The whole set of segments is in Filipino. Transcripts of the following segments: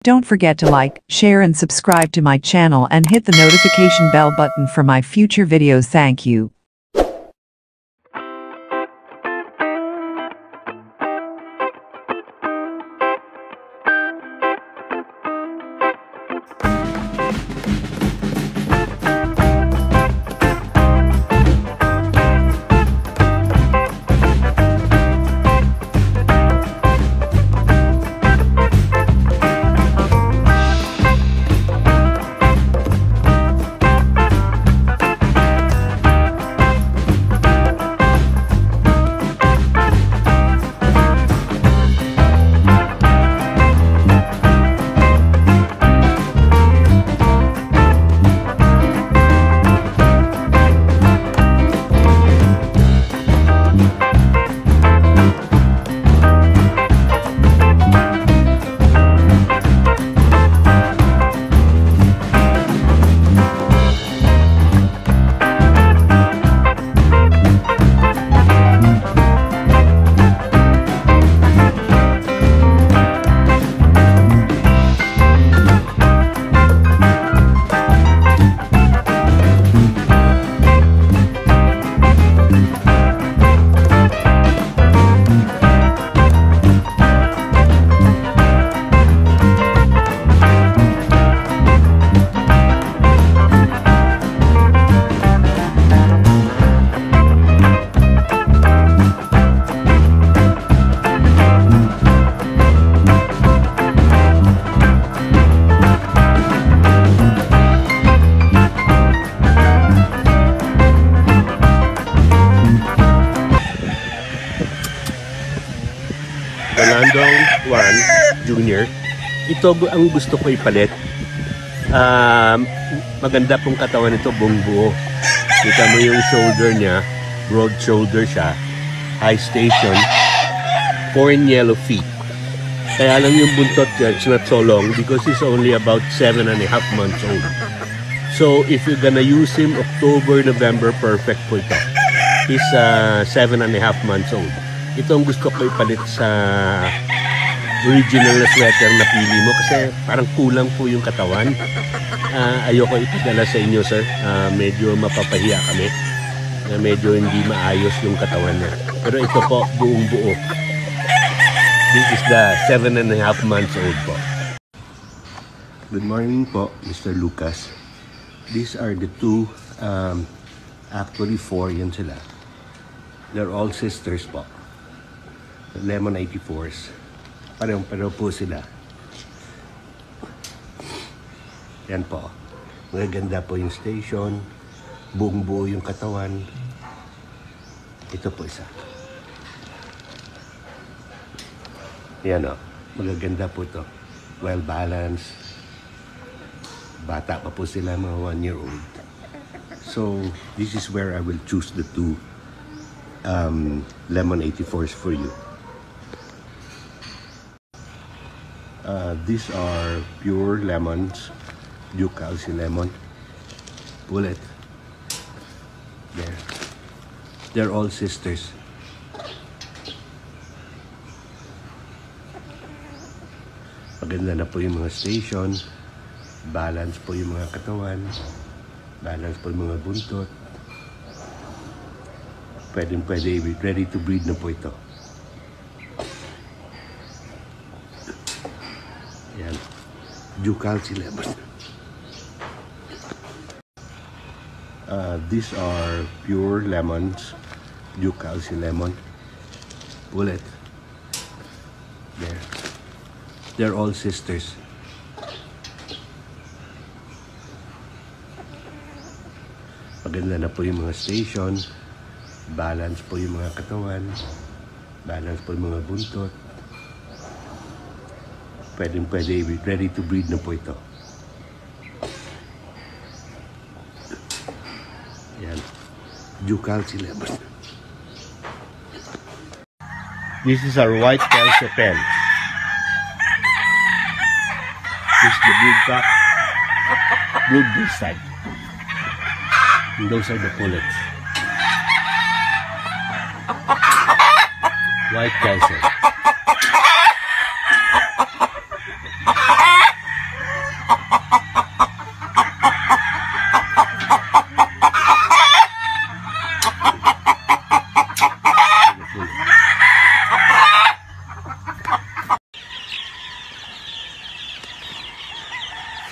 Don't forget to like, share and subscribe to my channel and hit the notification bell button for my future videos. Thank you. Fernandong Juan Jr. Ito ang gusto ko ipalit. Maganda pong katawan nito, buong buo. Kita mo yung shoulder niya, broad shoulder siya, high station, corn yellow feet. Kaya lang yung buntot niya, it's not so long because he's only about 7.5 months old. So if you're gonna use him October, November, perfect po ito. He's 7.5 months old. Ito ang gusto ko ipalit sa original na sweater na pili mo kasi parang kulang po yung katawan. Ayoko ipadala sa inyo, sir. Medyo mapapahiya kami. Medyo hindi maayos yung katawan niya. Pero ito po, buong buo. This is the 7.5 months old po. Good morning po, Mr. Lucas. These are the two, actually 4 yan sila. They're all sisters po. Lemon 84s. Pareho po sila. Yan po. Magaganda po yung station. Buong buo yung katawan. Ito po isa. Yan o. Magaganda po ito. Well balanced. Bata pa po sila, mga 1-year-old. So, this is where I will choose the two Lemon 84s for you. These are pure lemons, Ducalci lemon, bullet. There. They're all sisters. Maganda na po yung mga station, balance po yung mga katawan, balance po yung mga buntot. Pwede, ready to breed na po ito. Yan. Ducalci lemon. These are pure lemons, Ducalci lemon, bullet. There. They're all sisters. Maganda na po yung mga station, balance po yung mga katawan, balance po yung mga buntot. Pwede, ready to breed na po ito. Yan. Ducalci lemon. This is our white Kelso pen. This is the blue cock, blue beeside. And those are the pullets. White Kelso.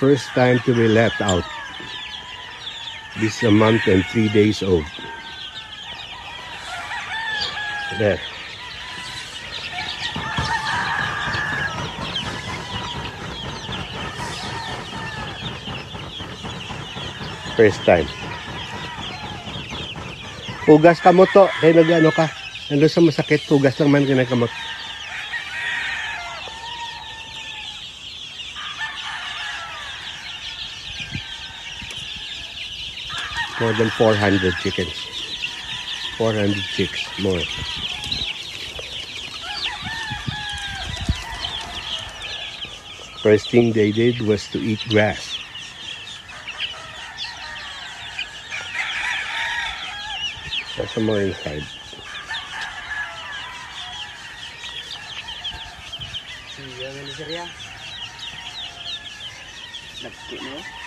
First time to be let out. This is a month and 3 days old. There. First time. Hugas kamot to. Kaya nag-ano ka. Nandun sa masakit. Hugas lang man kinakamot. More than 400 chickens. 400 chicks more. First thing they did was to eat grass. There's some more inside. Iya, ini serius. Nakik mo.